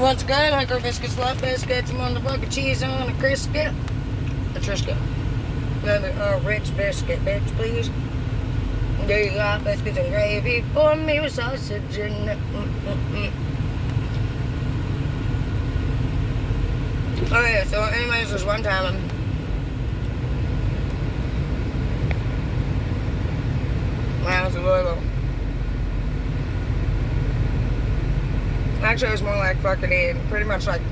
What's good? Hungry biscuits, love biscuits, motherfucking cheese on a Crisket. A Trisket. Let me a rich biscuit, bitch, please. Do you got biscuits and gravy for me with sausage and Okay, so anyways, there's one time when I was really little. Actually, it was more like fucking pretty much like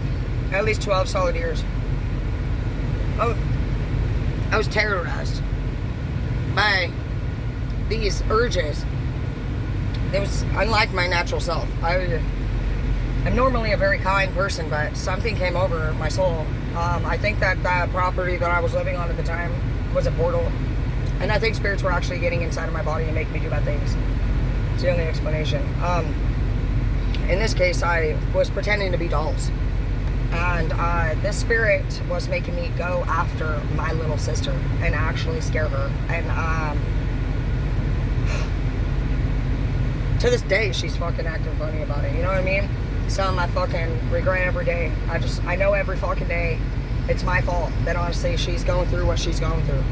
at least 12 solid years. Oh, I was terrorized by these urges. It was unlike my natural self. I'm normally a very kind person, but something came over my soul. I think that that property that I was living on at the time was a portal. And I think spirits were actually getting inside of my body and making me do bad things. It's the only explanation. In this case, I was pretending to be dolls. And this spirit was making me go after my little sister and actually scare her. And to this day, she's fucking acting funny about it. You know what I mean? Some I fucking regret every day. I know every fucking day it's my fault that honestly she's going through what she's going through.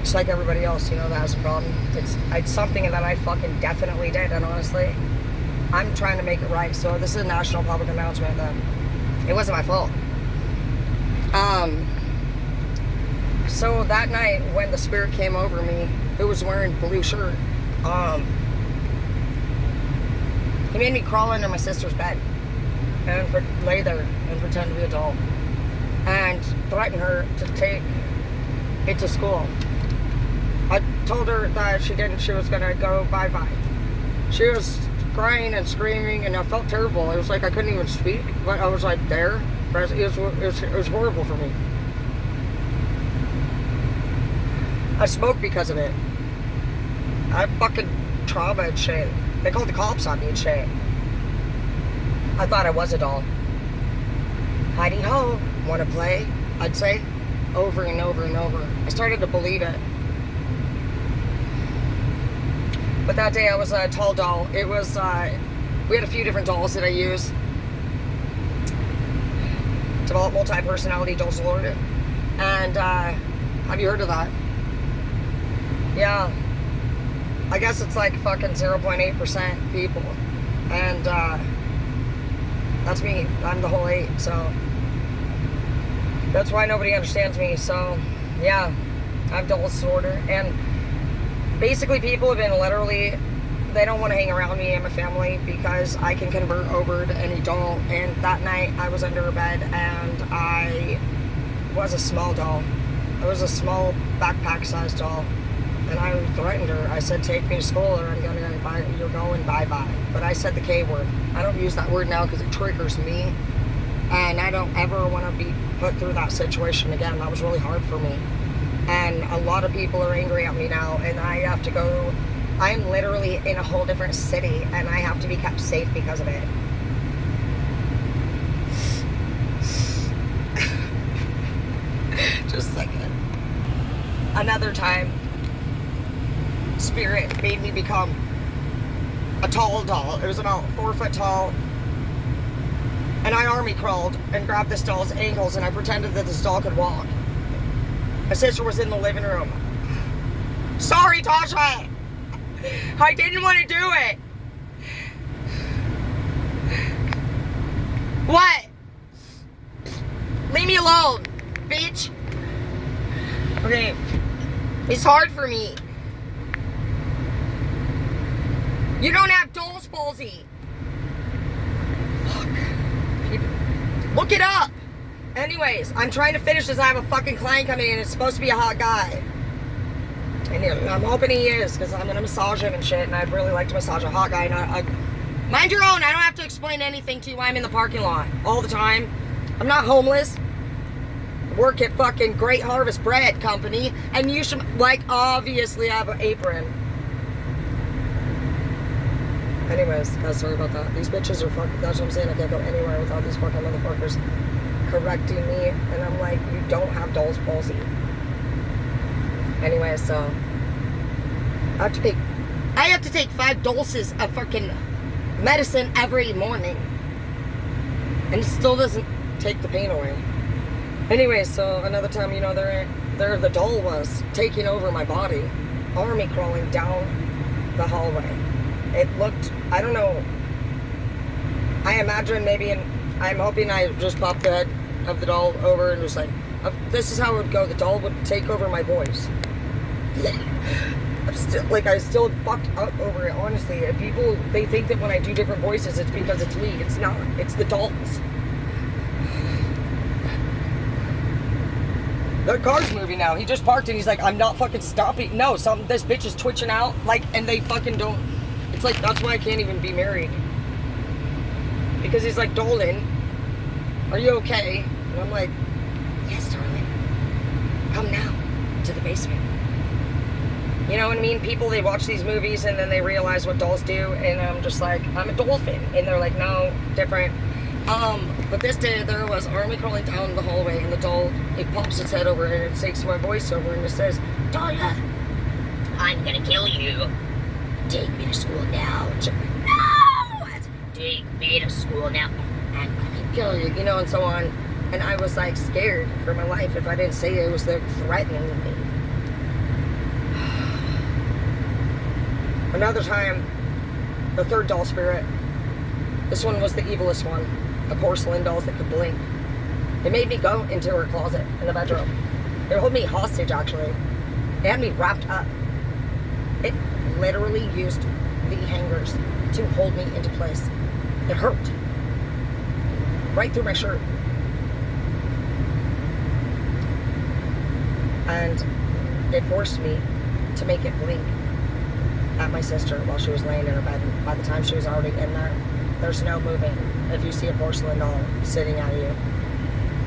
Just like everybody else, you know, that has a problem. It's something that I fucking definitely did, and honestly, I'm trying to make it right. So this is a national public announcement that it wasn't my fault. So that night when the spirit came over me, it was wearing blue shirt. He made me crawl under my sister's bed and lay there and pretend to be a doll and threaten her to take it to school. I told her that if she didn't, she was gonna go bye-bye. She was crying and screaming, and I felt terrible. It was like I couldn't even speak, but I was like there. It was horrible for me. I smoked because of it. I fucking trauma and shit. They called the cops on me and shit. I thought I was a doll. Heidi ho, wanna play? I'd say over and over and over. I started to believe it. But that day I was a tall doll. It was, we had a few different dolls that I used. Developed multi-personality dolls Lord. And, have you heard of that? Yeah. I guess it's like fucking 0.8% people. And, that's me. I'm the whole 8, so. That's why nobody understands me, so, yeah. I have doll disorder, and basically, people have been literally, they don't want to hang around me and my family because I can convert over to any doll. And that night, I was under a bed and I was a small doll. I was a small backpack-sized doll. And I threatened her. I said, take me to school or I'm going to buy, you're going bye-bye. But I said the K word. I don't use that word now because it triggers me. And I don't ever want to be put through that situation again. That was really hard for me. And a lot of people are angry at me now, and I have to go, I'm literally in a whole different city, and I have to be kept safe because of it. Just a second. Another time, spirit made me become a tall doll. It was about 4 foot tall. And I army crawled and grabbed this doll's ankles, and I pretended that this doll could walk. My sister was in the living room. Sorry, Tasha. I didn't want to do it. What? Leave me alone, bitch. Okay. It's hard for me. You don't have doll's palsy. Fuck. Look it up. Anyways, I'm trying to finish this. I have a fucking client coming in. It's supposed to be a hot guy. And I'm hoping he is, because I'm going to massage him and shit, and I'd really like to massage a hot guy. And mind your own. I don't have to explain anything to you. I'm in the parking lot all the time. I'm not homeless. I work at fucking Great Harvest Bread Company, and you should, like, obviously have an apron. Anyways, guys, sorry about that. These bitches are fucking, that's what I'm saying. I can't go anywhere without these fucking motherfuckers correcting me, and I'm like, you don't have doll's palsy. Anyway, so I have to take 5 doses of fucking medicine every morning. And it still doesn't take the pain away. Anyway, so another time, you know, there the doll was taking over my body, army crawling down the hallway. It looked, I don't know, I imagine maybe, I'm hoping I just popped the head of the doll over and was like, this is how it would go. The doll would take over my voice. I still fucked up over it, honestly. And people, they think that when I do different voices, it's because it's me. It's not. It's the dolls. The car's moving now. He just parked and he's like, I'm not fucking stopping. No, this bitch is twitching out. Like, and they fucking don't. It's like, that's why I can't even be married. Because he's like, Dolan, are you okay? And I'm like, yes, darling. Come now to the basement. You know what I mean? People, they watch these movies and then they realize what dolls do. And I'm just like, I'm a dolphin. And they're like, no, different. But this day there was army crawling down the hallway and the doll, it pops its head over and it takes my voice over and it says, Dahlia, I'm gonna kill you. Take me to school now. No! Take me to school now. I'm gonna kill you, you know, and so on. And I was like scared for my life if I didn't say it was like threatening me. Another time, the third doll spirit, this one was the evilest one. The porcelain dolls that could blink. It made me go into her closet in the bedroom. It held me hostage, actually. It had me wrapped up. It literally used the hangers to hold me into place. It hurt. Right through my shirt. And it forced me to make it blink at my sister while she was laying in her bed. And by the time she was already in there, there's no moving. If you see a porcelain doll sitting at you,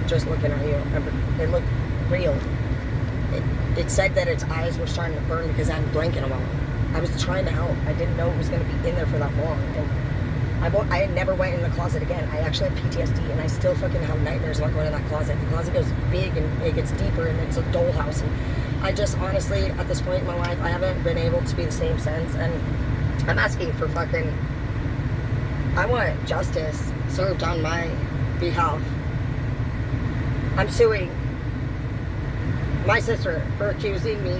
just looking at you, it looked real. It said that its eyes were starting to burn because I hadn't blinking a while. I was trying to help. I didn't know it was going to be in there for that long. And I never went in the closet again. I actually have PTSD, and I still fucking have nightmares about going in that closet. The closet goes big, and it gets deeper, and it's a dollhouse. And I just, honestly, at this point in my life, I haven't been able to be the same since. And I'm asking for fucking, I want justice served on my behalf. I'm suing my sister for accusing me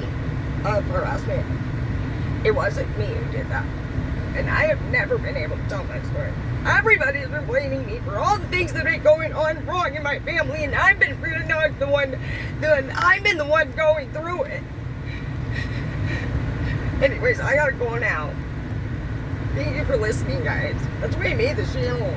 of harassment. It wasn't me who did that. And I have never been able to tell my story. Everybody's been blaming me for all the things that are going on wrong in my family, and I've been really not the one, I've been the one going through it. Anyways, I gotta go now. Thank you for listening, guys. That's why I made the channel.